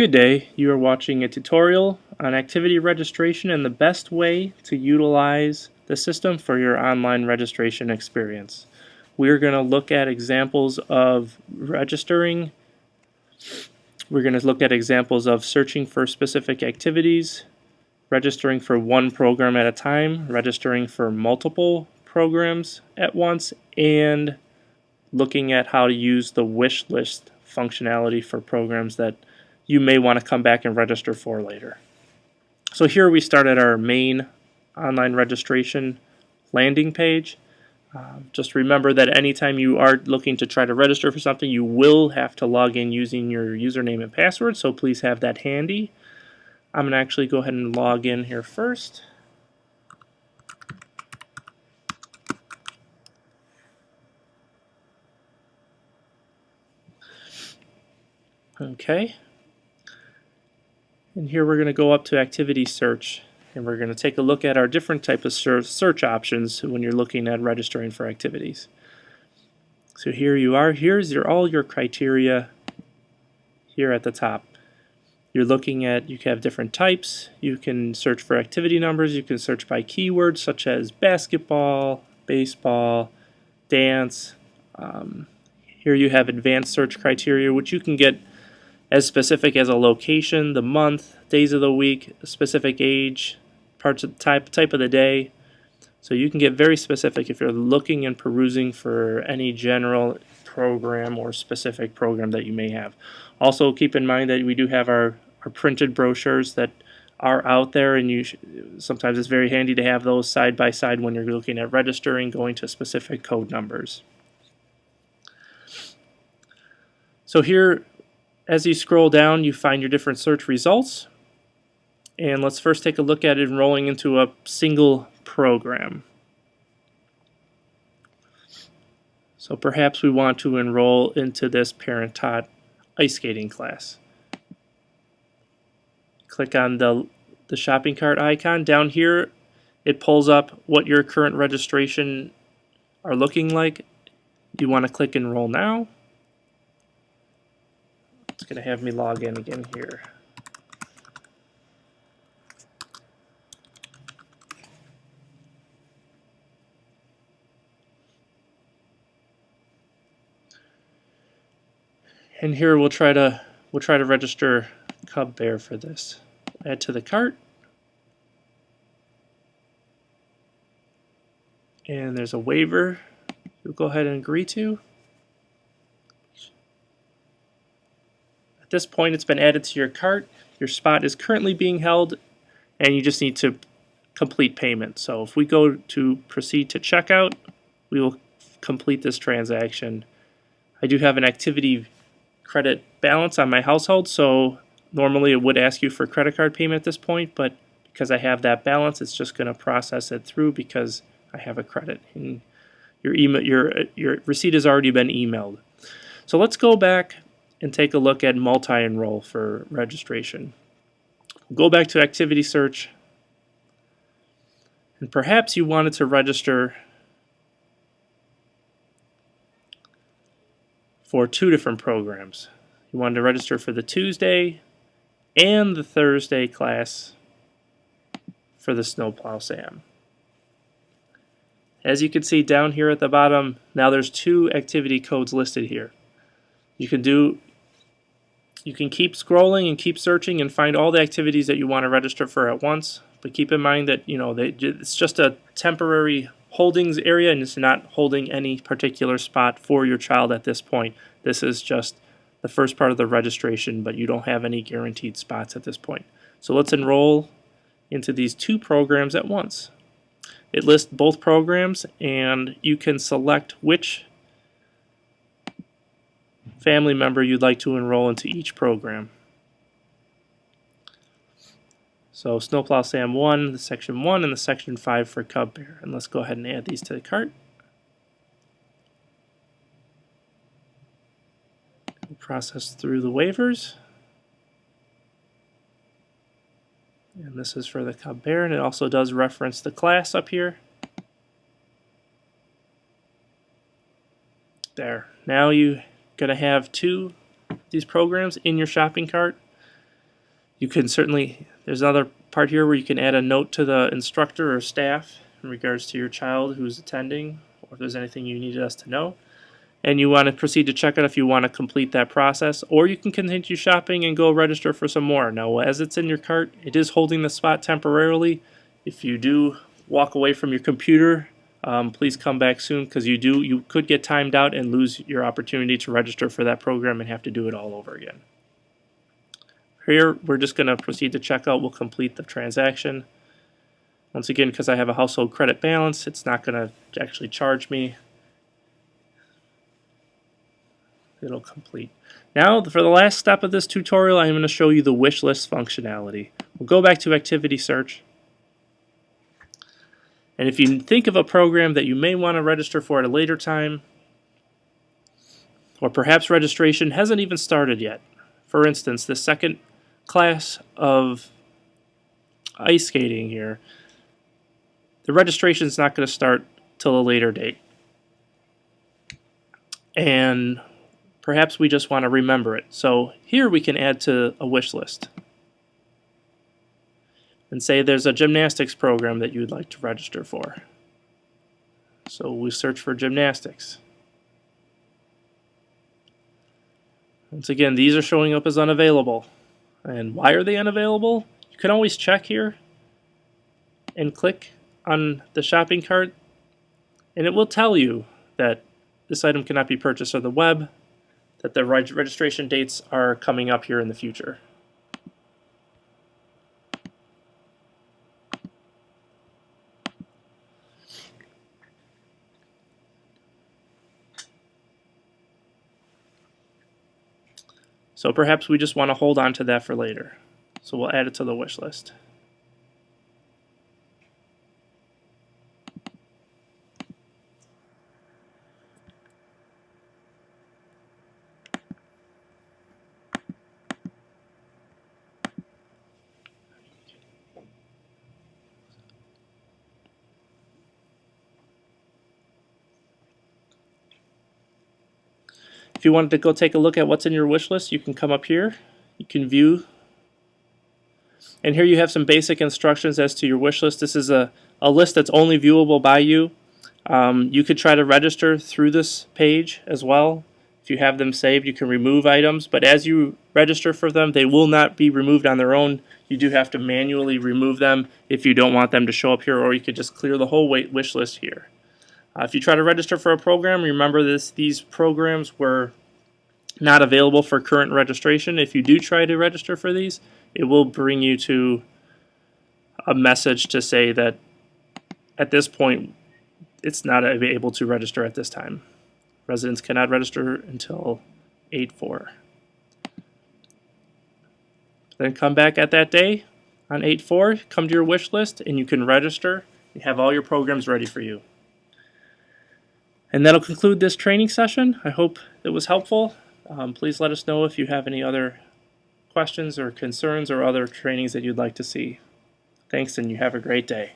Good day. You are watching a tutorial on activity registration and the best way to utilize the system for your online registration experience. We're going to look at examples of registering. We're going to look at examples of searching for specific activities, registering for one program at a time, registering for multiple programs at once, and looking at how to use the wish list functionality for programs that you may want to come back and register for later. So here we start at our main online registration landing page. Just remember that anytime you are looking to try to register for something, you will have to log in using your username and password, so please have that handy. I'm going to actually go ahead and log in here first. Okay. And here we're going to go up to activity search, and we're going to take a look at our different type of search options when you're looking at registering for activities. So here you are. Here's all your criteria here at the top. You're looking at, you can have different types. You can search for activity numbers. You can search by keywords such as basketball, baseball, dance. Here you have advanced search criteria, which you can get as specific as a location, the month, days of the week, a specific age, parts of the type of the day. So you can get very specific if you're looking and perusing for any general program or specific program that you may have. Also keep in mind that we do have our printed brochures that are out there, and sometimes it's very handy to have those side by side when you're looking at registering, going to specific code numbers. So here, as you scroll down, you find your different search results. And let's first take a look at enrolling into a single program. So perhaps we want to enroll into this parent-taught ice skating class. Click on the shopping cart icon. Down here, it pulls up what your current registration are looking like. You want to click Enroll Now. It's going to have me log in again here. And here we'll try to register Cub Bear for this. Add to the cart. And there's a waiver you'll go ahead and agree to. At this point, it's been added to your cart. Your spot is currently being held, and you just need to complete payment. So if we go to proceed to checkout, we will complete this transaction. I do have an activity credit balance on my household, so normally it would ask you for credit card payment at this point, but because I have that balance, it's just going to process it through because I have a credit. And your receipt has already been emailed. So let's go back and take a look at multi-enroll for registration. Go back to activity search, and perhaps you wanted to register for two different programs. You wanted to register for the Tuesday and the Thursday class for the Snowplow Sam. As you can see down here at the bottom, now there's two activity codes listed here. You can keep scrolling and keep searching and find all the activities that you want to register for at once, but keep in mind that it's just a temporary holdings area, and it's not holding any particular spot for your child at this point. This is just the first part of the registration, but you don't have any guaranteed spots at this point. So let's enroll into these two programs at once. It lists both programs, and you can select which family member you'd like to enroll into each program. So Snowplow Sam 1, the Section 1, and the Section 5 for Cub Bear. And let's go ahead and add these to the cart. We'll process through the waivers. And this is for the Cub Bear, and it also does reference the class up here. There. Now you're going to have two of these programs in your shopping cart. You can certainly, there's another part here where you can add a note to the instructor or staff in regards to your child who's attending, or if there's anything you needed us to know. And you want to proceed to checkout if you want to complete that process, or you can continue shopping and go register for some more. Now, as it's in your cart, it is holding the spot temporarily. If you do walk away from your computer, please come back soon, because you could get timed out and lose your opportunity to register for that program and have to do it all over again. Here, we're just going to proceed to checkout. We'll complete the transaction. Once again, because I have a household credit balance, it's not going to actually charge me. It'll complete. Now, for the last step of this tutorial, I'm going to show you the wish list functionality. We'll go back to Activity Search. And if you think of a program that you may want to register for at a later time, or perhaps registration hasn't even started yet. For instance, the second class of ice skating here, the registration is not going to start till a later date. And perhaps we just want to remember it. So here we can add to a wish list and say there's a gymnastics program that you'd like to register for. So we search for gymnastics. Once again, these are showing up as unavailable. And why are they unavailable? You can always check here and click on the shopping cart, and it will tell you that this item cannot be purchased on the web, that the registration dates are coming up here in the future. So perhaps we just want to hold on to that for later. So we'll add it to the wish list. If you wanted to go take a look at what's in your wish list, you can come up here. You can view. And here you have some basic instructions as to your wish list. This is a list that's only viewable by you. You could try to register through this page as well. If you have them saved, you can remove items. But as you register for them, they will not be removed on their own. You do have to manually remove them if you don't want them to show up here, or you could just clear the whole wish list here. If you try to register for a program, remember these programs were not available for current registration. If you do try to register for these, it will bring you to a message to say that at this point it's not able to register at this time. Residents cannot register until 8/4. Then come back at that day on 8/4, come to your wish list, and you can register. You have all your programs ready for you. And that'll conclude this training session. I hope it was helpful. Please let us know if you have any other questions or concerns or other trainings that you'd like to see. Thanks, and you have a great day.